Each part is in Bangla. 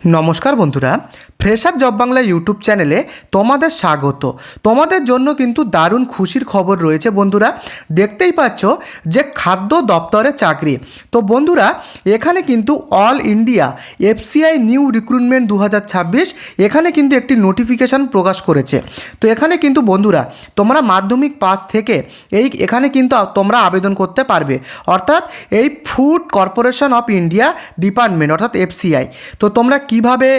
নমস্কার বন্ধুরা, ফ্রেশার জব বাংলা ইউটিউব চ্যানেলে তোমাদের স্বাগত। তোমাদের জন্য কিন্তু দারুণ খুশির খবর রয়েছে বন্ধুরা। দেখতেই পাচ্ছ যে খাদ্য দপ্তরে চাকরি। তো বন্ধুরা, এখানে কিন্তু all India FCI new recruitment 2026 এখানে কিন্তু একটি নোটিফিকেশান প্রকাশ করেছে। তো এখানে কিন্তু বন্ধুরা তোমরা মাধ্যমিক পাস থেকে এখানে কিন্তু তোমরা আবেদন করতে পারবে, অর্থাৎ এই food corporation of India department অর্থাৎ এফসিআই। তো তোমরা কিভাবে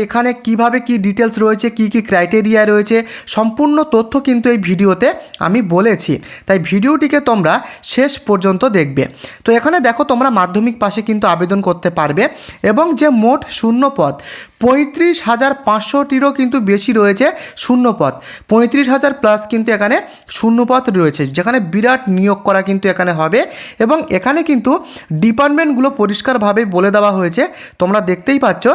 এখানে কিভাবে কি ডিটেলস রয়েছে, কি কি ক্রাইটেরিয়া রয়েছে, সম্পূর্ণ তথ্য কিন্তু এই ভিডিওতে আমি বলেছি, তাই ভিডিওটিকে তোমরা শেষ পর্যন্ত দেখবে। তো এখানে দেখো তোমরা মাধ্যমিক পাশে কিন্তু আবেদন করতে পারবে এবং যে মোট শূন্যপদ 35,500টিরও কিন্তু বেশি রয়েছে শূন্যপদ, 35,000 প্লাস কিন্তু এখানে শূন্যপদ রয়েছে, যেখানে বিরাট নিয়োগ করা কিন্তু এখানে হবে। এবং এখানে কিন্তু ডিপার্টমেন্টগুলো পরিষ্কারভাবে বলে দেওয়া হয়েছে, তোমরা দেখতেই পাচ্ছ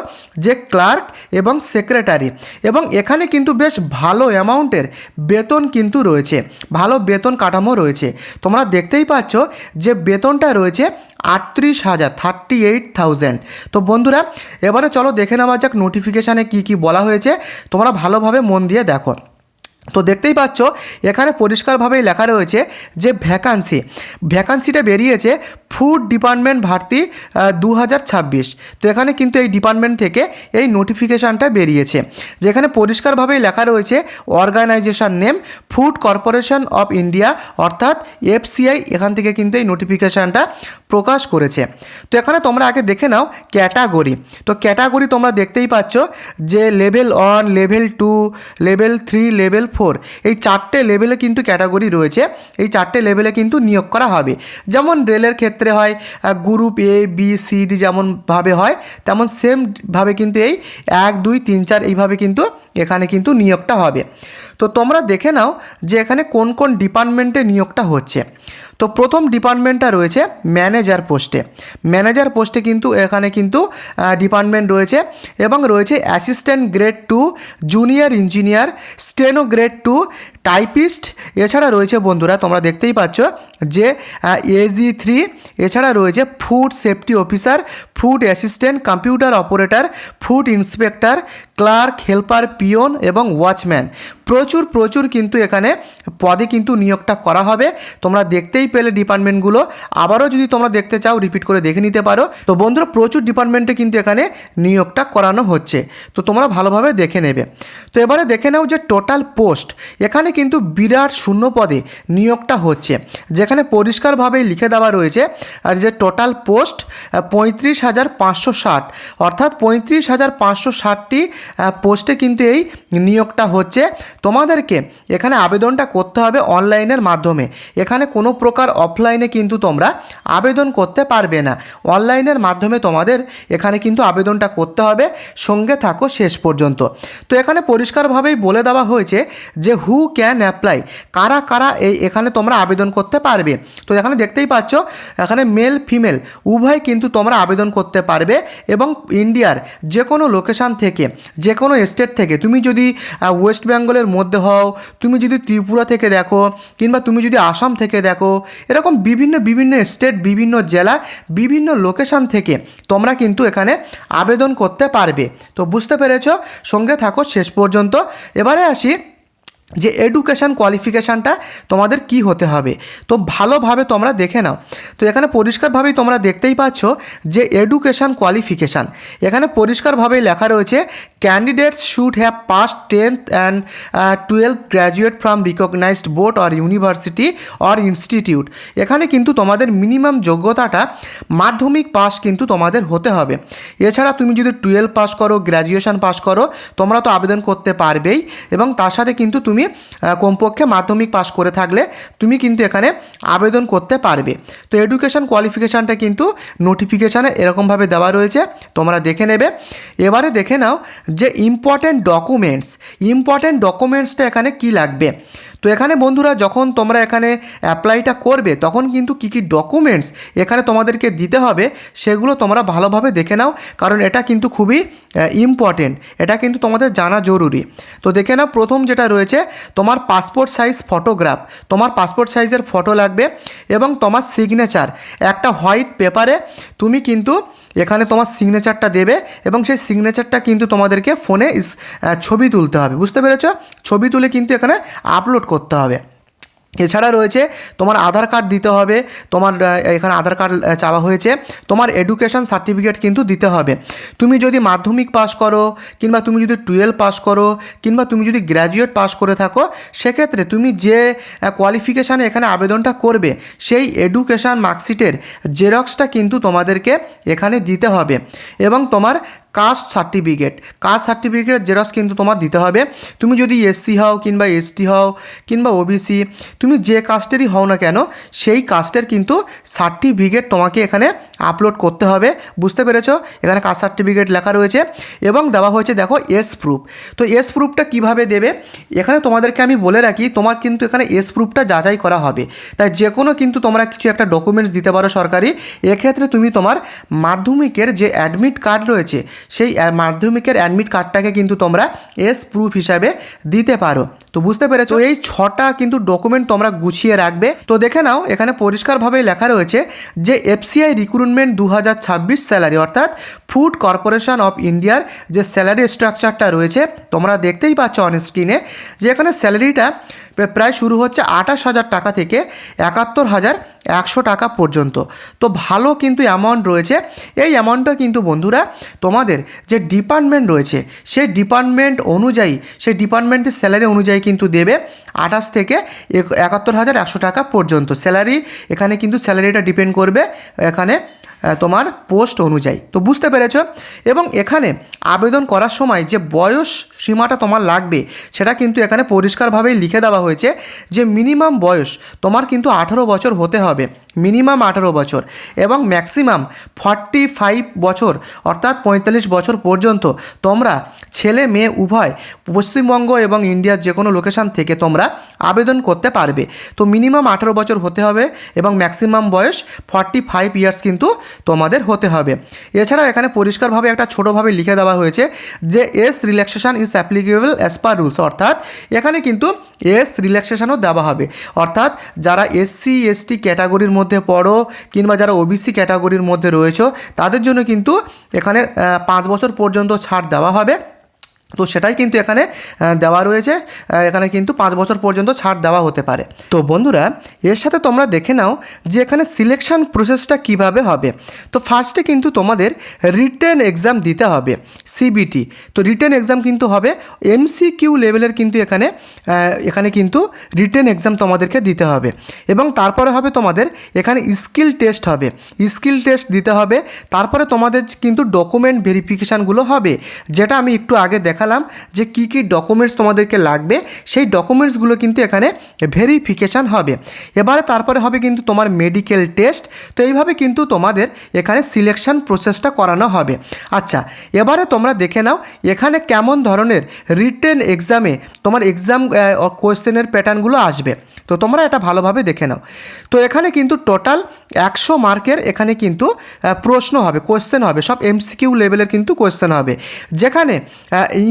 যে ক্লার্ক এবং সেক্রেটারি। এবং এখানে কিন্তু বেশ ভালো অ্যামাউন্টের বেতন কিন্তু রয়েছে, ভালো বেতন কাঠামো রয়েছে। তোমরা দেখতেই পাচ্ছ যে বেতনটা রয়েছে 38,000। তো বন্ধুরা, এবারে চলো দেখে নেওয়া যাক নোটিফিকেশানে কি কি বলা হয়েছে, তোমরা ভালোভাবে মন দিয়ে দেখো। তো দেখতেই পাচ্ছ এখানে পরিষ্কারভাবেই লেখা রয়েছে যে ভ্যাকান্সিটা বেরিয়েছে ফুড ডিপার্টমেন্ট ভর্তি 2026। তো এখানে কিন্তু এই ডিপার্টমেন্ট থেকে এই নোটিফিকেশানটা বেরিয়েছে, যেখানে পরিষ্কারভাবেই লেখা রয়েছে organisation name food corporation of India অর্থাৎ এফসিআই। এখান থেকে কিন্তু এই নোটিফিকেশানটা প্রকাশ করেছে। তো এখানে তোমরা আগে দেখে নাও ক্যাটাগরি। তো ক্যাটাগরি তোমরা দেখতেই পাচ্ছ যে লেভেল 1, লেভেল 2, লেভেল 3, লেভেল 4, এই 4টে লেভেলে কিন্তু ক্যাটাগরি রয়েছে। এই 4টে লেভেলে কিন্তু নিয়োগ করা হবে। যেমন রেলের ক্ষেত্রে হয় group A B C D যেমনভাবে হয়, তেমন সেমভাবে কিন্তু এই 1 2 3 4 এইভাবে কিন্তু এখানে কিন্তু নিয়োগটা হবে। তো তোমরা দেখে নাও যে এখানে কোন কোন ডিপার্টমেন্টে নিয়োগটা হচ্ছে। তো প্রথম ডিপার্টমেন্টটা রয়েছে ম্যানেজার পোস্টে কিন্তু এখানে কিন্তু ডিপার্টমেন্ট রয়েছে এবং রয়েছে assistant grade 2, junior engineer, steno grade 2, typist. এছাড়া রয়েছে বন্ধুরা তোমরা দেখতেই পাচ্ছ যে AG3। এছাড়া রয়েছে food safety officer, food assistant, computer operator, food inspector, clerk, helper, peon এবং ওয়াচম্যান। প্রচুর কিন্তু এখানে পদে কিন্তু নিয়োগটা করা হবে। তোমরা দেখতেই পেলে ডিপার্টমেন্টগুলো, আবারও যদি তোমরা দেখতে চাও রিপিট করে দেখে নিতে পারো। তো বন্ধুরা, প্রচুর ডিপার্টমেন্টে কিন্তু এখানে নিয়োগটা করানো হচ্ছে, তো তোমরা ভালোভাবে দেখে নেবে। তো এবারে দেখে নাও যে টোটাল পোস্ট, এখানে কিন্তু বিরাট শূন্য পদে নিয়োগটা হচ্ছে, যেখানে পরিষ্কারভাবেই লিখে দেওয়া রয়েছে আর যে টোটাল পোস্ট 35,560, অর্থাৎ 35,560টি পোস্টে কিন্তু এই নিয়োগটা হচ্ছে। তোমাদেরকে এখানে আবেদনটা করতে হবে অনলাইনের মাধ্যমে। এখানে কোনো প্রকার অফলাইনে কিন্তু তোমরা আবেদন করতে পারবে না, অনলাইনের মাধ্যমে তোমাদের এখানে কিন্তু আবেদনটা করতে হবে। সঙ্গে থাকো শেষ পর্যন্ত। তো এখানে পরিষ্কারভাবেই বলে দেওয়া হয়েছে যে হু ক্যান অ্যাপ্লাই, কারা এখানে তোমরা আবেদন করতে পারবে। তো এখানে দেখতেই পাচ্ছ এখানে মেল ফিমেল উভয় কিন্তু তোমরা আবেদন করতে পারবে এবং ইন্ডিয়ার যে কোনো লোকেশান থেকে, যে কোনো স্টেট থেকে, তুমি যদি ওয়েস্ট বেঙ্গলের মধ্যে হও, তুমি যদি ত্রিপুরা থেকে দেখো, কিংবা তুমি যদি আসাম থেকে দেখো, এরকম বিভিন্ন স্টেট, বিভিন্ন জেলা, বিভিন্ন লোকেশান থেকে তোমরা কিন্তু এখানে আবেদন করতে পারবে। তো বুঝতে পেরেছো, সঙ্গে থাকো শেষ পর্যন্ত। এবারে আসি যে এডুকেশান কোয়ালিফিকেশানটা তোমাদের কি হতে হবে। তো ভালোভাবে তোমরা দেখে নাও। তো এখানে পরিষ্কারভাবেই তোমরা দেখতেই পাচ্ছ যে এডুকেশান কোয়ালিফিকেশান, এখানে পরিষ্কারভাবেই লেখা রয়েছে candidates should have pass 10th and 12th graduate from recognised board or university or institute. এখানে কিন্তু তোমাদের মিনিমাম যোগ্যতাটা মাধ্যমিক পাস কিন্তু তোমাদের হতে হবে। এছাড়া তুমি যদি 12 পাস করো, গ্র্যাজুয়েশন পাস করো, তোমরা তো আবেদন করতে পারবেই। এবং তার সাথে কিন্তু তুমি কমপক্ষে মাধ্যমিক পাস করে থাকলে তুমি কিন্তু এখানে আবেদন করতে পারবে। তো এডুকেশান কোয়ালিফিকেশানটা কিন্তু নোটিফিকেশানে এরকমভাবে দেওয়া রয়েছে, তোমরা দেখে নেবে। এবারে দেখে নাও যে ইম্পর্ট্যান্ট ডকুমেন্টসটা এখানে কি লাগবে। তো এখানে বন্ধুরা যখন তোমরা এখানে অ্যাপ্লাইটা করবে তখন কিন্তু কী কী ডকুমেন্টস এখানে তোমাদেরকে দিতে হবে সেগুলো তোমরা ভালোভাবে দেখে নাও, কারণ এটা কিন্তু খুবই ইম্পর্টেন্ট, এটা কিন্তু তোমাদের জানা জরুরি। তো দেখে নাও, প্রথম যেটা রয়েছে তোমার পাসপোর্ট সাইজ ফটোগ্রাফ, তোমার পাসপোর্ট সাইজের ফটো লাগবে এবং তোমার সিগনেচার একটা হোয়াইট পেপারে তুমি কিন্তু এখানে তোমার সিগনেচারটা দেবে এবং সেই সিগনেচারটা কিন্তু তোমাদেরকে ফোনে ছবি তুলতে হবে, বুঝতে পেরেছো? ছবি তুলে কিন্তু এখানে আপলোড করতে হবে। এছাড়া রয়েছে তোমার আধার কার্ড দিতে হবে, তোমার এখানে আধার কার্ড চাওয়া হয়েছে, তোমার এডুকেশান সার্টিফিকেট কিন্তু দিতে হবে। তুমি যদি মাধ্যমিক পাস করো, কিংবা তুমি যদি 12 পাস করো, কিংবা তুমি যদি গ্র্যাজুয়েট পাস করে থাকো, সেক্ষেত্রে তুমি যে কোয়ালিফিকেশানে এখানে আবেদনটা করবে সেই এডুকেশান মার্কশিটের জেরক্সটা কিন্তু তোমাদেরকে এখানে দিতে হবে। এবং তোমার কাস্ট সার্টিফিকেট জেরক্স কিন্তু তোমার দিতে হবে। তুমি যদি এসসি হও, কিংবা এসটি হও, কিংবা ওবিসি, তুমি যে কাস্টেরই হও না কেন, সেই কাস্টের কিন্তু সার্টিফিকেট তোমাকে এখানে আপলোড করতে হবে, বুঝতে পেরেছো? এখানে কাস্ট সার্টিফিকেট লেখা রয়েছে এবং দেওয়া হয়েছে দেখো এস প্রুফ। তো এস প্রুফটা কীভাবে দেবে এখানে তোমাদেরকে আমি বলে রাখি, তোমার কিন্তু এখানে এস প্রুফটা যাচাই করা হবে। তাই যে কোনো কিন্তু তোমরা কিছু একটা ডকুমেন্টস দিতে পারো সরকারি। এক্ষেত্রে তুমি তোমার মাধ্যমিকের যে অ্যাডমিট কার্ড রয়েছে সেই মাধ্যমিকের অ্যাডমিট কার্ডটাকে কিন্তু তোমরা এস প্রুফ হিসাবে দিতে পারো। তো বুঝতে পেরেছো, এই 6টা কিন্তু ডকুমেন্ট তোমরা গুছিয়ে রাখবে। তো দেখে নাও, এখানে পরিষ্কারভাবে লেখা রয়েছে যে এফসিআই রিক্রুটমেন্ট 2026 স্যালারি, অর্থাৎ ফুড কর্পোরেশন অফ ইন্ডিয়ার যে স্যালারি স্ট্রাকচারটা রয়েছে তোমরা দেখতেই পাচ্ছ অন স্ক্রিনে, যে এখানে স্যালারিটা প্রায় শুরু হচ্ছে 28,000 টাকা থেকে 71,100 টাকা পর্যন্ত। তো ভালো কিন্তু অ্যামাউন্ট রয়েছে। এই অ্যামাউন্টটা কিন্তু বন্ধুরা তোমাদের যে ডিপার্টমেন্ট রয়েছে সেই ডিপার্টমেন্ট অনুযায়ী, সেই ডিপার্টমেন্টের স্যালারি অনুযায়ী কিন্তু দেবে 28 থেকে 71,100 টাকা পর্যন্ত স্যালারি। এখানে কিন্তু স্যালারিটা ডিপেন্ড করবে এখানে তোমার পোস্ট অনুযায়ী। তো বুঝতে পেরেছ। এবং এখানে আবেদন করার সময় যে বয়স সীমাটা তোমার লাগবে সেটা কিন্তু এখানে পরিষ্কারভাবেই লিখে দেওয়া হয়েছে যে মিনিমাম বয়স তোমার কিন্তু 18 বছর হতে হবে, মিনিমাম 18 বছর, এবং ম্যাক্সিমাম 45 বছর অর্থাৎ 45 বছর পর্যন্ত তোমরা ছেলে মেয়ে উভয় পশ্চিমবঙ্গ এবং ইন্ডিয়ার যে কোনো লোকেশান থেকে তোমরা আবেদন করতে পারবে। তো মিনিমাম 18 বছর হতে হবে এবং ম্যাক্সিমাম বয়স 45 ইয়ার্স কিন্তু তোমাদের হতে হবে। এছাড়া এখানে পরিষ্কারভাবে একটা ছোটোভাবে লিখে দেওয়া হয়েছে যে S relaxation is applicable as per rules, অর্থাৎ এখানে কিন্তু এস রিল্যাক্সেশনও দেওয়া হবে। অর্থাৎ যারা এসসি এসটি ক্যাটাগরির মধ্যে পড়ো, কিংবা যারা ওবিসি ক্যাটাগরির মধ্যে রয়েছে, তাদের জন্য কিন্তু এখানে 5 বছর পর্যন্ত ছাড় দেওয়া হবে। তো সেটাই কিন্তু এখানে দেওয়া রয়েছে, এখানে কিন্তু 5 বছর পর্যন্ত ছাড় দেওয়া হতে পারে। তো বন্ধুরা, এর সাথে তোমরা দেখে নাও যে এখানে সিলেকশন প্রসেসটা কিভাবে হবে। তো ফার্স্টে কিন্তু তোমাদের রিটেন এক্সাম দিতে হবে, সিবিটি। তো রিটেন এক্সাম কিন্তু হবে এমসিকিউ লেভেলের, কিন্তু এখানে কিন্তু রিটেন এক্সাম তোমাদেরকে দিতে হবে। এবং তারপরে হবে তোমাদের এখানে স্কিল টেস্ট হবে, স্কিল টেস্ট দিতে হবে। তারপরে তোমাদের কিন্তু ডকুমেন্ট ভেরিফিকেশানগুলো হবে, যেটা আমি একটু আগে দেখালাম যে কী কী ডকুমেন্টস তোমাদেরকে লাগবে, সেই ডকুমেন্টসগুলো কিন্তু এখানে ভেরিফিকেশান হবে। এবারে তারপরে হবে কিন্তু তোমার মেডিকেল টেস্ট। তো এইভাবে কিন্তু তোমাদের এখানে সিলেকশন প্রসেসটা করানো হবে। আচ্ছা, এবারে তোমরা দেখে নাও এখানে কেমন ধরনের রিটেন এক্সামে তোমার এক্সাম কোয়েশ্চেনের প্যাটার্নগুলো আসবে। তো তোমরা এটা ভালোভাবে দেখে নাও। তো এখানে কিন্তু টোটাল 100 মার্কের এখানে কিন্তু প্রশ্ন হবে, কোয়েশ্চেন হবে, সব এমসিকিউ লেভেলের কিন্তু কোয়েশ্চেন হবে। যেখানে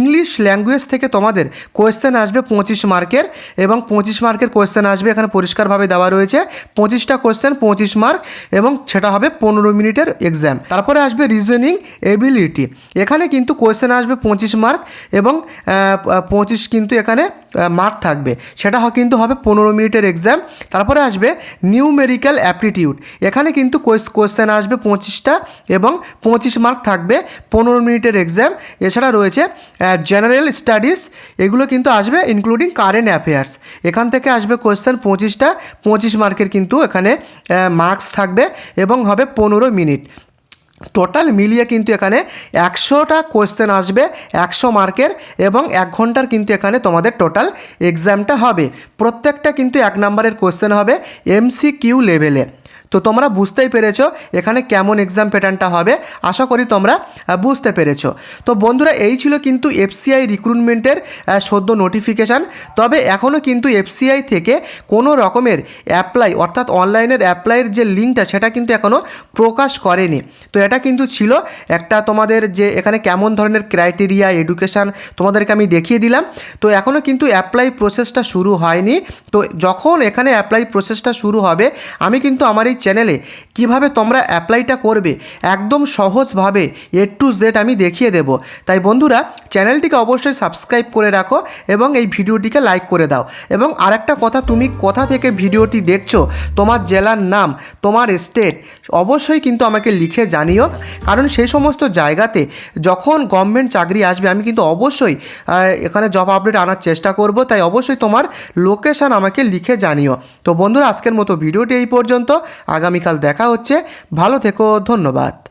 ইংলিশ ল্যাঙ্গুয়েজ থেকে তোমাদের কোয়েশ্চেন আসবে 25 মার্কের, এবং 25 মার্কের কোয়েশ্চেন আসবে, এখানে পরিষ্কারভাবে দেওয়া রয়েছে 25টা কোয়েশ্চেন 25 মার্ক, এবং সেটা হবে 15 মিনিটের এক্সাম। তারপরে আসবে রিজনিং এবিলিটি, এখানে কিন্তু কোয়েশ্চেন আসবে 25 মার্ক, এবং 25 কিন্তু এখানে মার্ক থাকবে, সেটা কিন্তু হবে 15 মিনিটের এক্সাম। তারপরে আসবে নিউমেরিক্যাল অ্যাপটিটিউড, এখানে কিন্তু কোয়েশ্চেন আসবে 25টা এবং 25 মার্ক থাকবে, 15 মিনিটের এক্সাম। এছাড়া রয়েছে জেনারেল স্টাডিজ, এগুলো কিন্তু আসবে ইনক্লুডিং কারেন্ট অ্যাফেয়ার্স, এখান থেকে আসবে কোয়েশ্চেন 25টা, 25 মার্কের কিন্তু এখানে মার্কস থাকবে এবং হবে 15 মিনিট। টোটাল মিলিয়ে কিন্তু এখানে 100টা কোয়েশ্চেন আসবে 100 মার্কের, এবং 1 ঘন্টার কিন্তু এখানে তোমাদের টোটাল এক্সামটা হবে। প্রত্যেকটা কিন্তু 1 নম্বরের কোয়েশ্চেন হবে এমসিকিউ লেভেলে। তো তোমরা বুঝতেই পেরেছো এখানে কেমন এক্সাম প্যাটার্নটা হবে, আশা করি তোমরা বুঝতে পেরেছো। তো বন্ধুরা, এই ছিল কিন্তু এফসিআই রিক্রুটমেন্টের সদ্য নোটিফিকেশান। তবে এখনও কিন্তু এফসিআই থেকে কোনো রকমের অ্যাপ্লাই, অর্থাৎ অনলাইনের অ্যাপ্লাইয়ের যে লিঙ্কটা সেটা কিন্তু এখনও প্রকাশ করেনি। তো এটা কিন্তু ছিল একটা তোমাদের যে এখানে কেমন ধরনের ক্রাইটেরিয়া, এডুকেশান তোমাদেরকে আমি দেখিয়ে দিলাম। তো এখনও কিন্তু অ্যাপ্লাই প্রসেসটা শুরু হয়নি। তো যখন এখানে অ্যাপ্লাই প্রসেসটা শুরু হবে, আমি কিন্তু আমার এই চ্যানেলে কিভাবে তোমরা অ্যাপ্লাইটা করবে একদম সহজভাবে A to Z আমি দেখিয়ে দেব। তাই বন্ধুরা চ্যানেলটিকে অবশ্যই সাবস্ক্রাইব করে রাখো এবং এই ভিডিওটিকে লাইক করে দাও। এবং আরেকটা কথা, তুমি কোথা থেকে ভিডিওটি দেখছো, তোমার জেলার নাম, তোমার স্টেট অবশ্যই কিন্তু আমাকে লিখে জানিও, কারণ সেই সমস্ত জায়গাতে যখন গভর্নমেন্ট চাকরি আসবে আমি কিন্তু অবশ্যই এখানে জব আপডেট আনার চেষ্টা করব। তাই অবশ্যই তোমার লোকেশান আমাকে লিখে জানিও। তো বন্ধুরা আজকের মতো ভিডিওটি এই পর্যন্ত, আগামীকাল দেখা হচ্ছে, ভালো থেকো, ধন্যবাদ।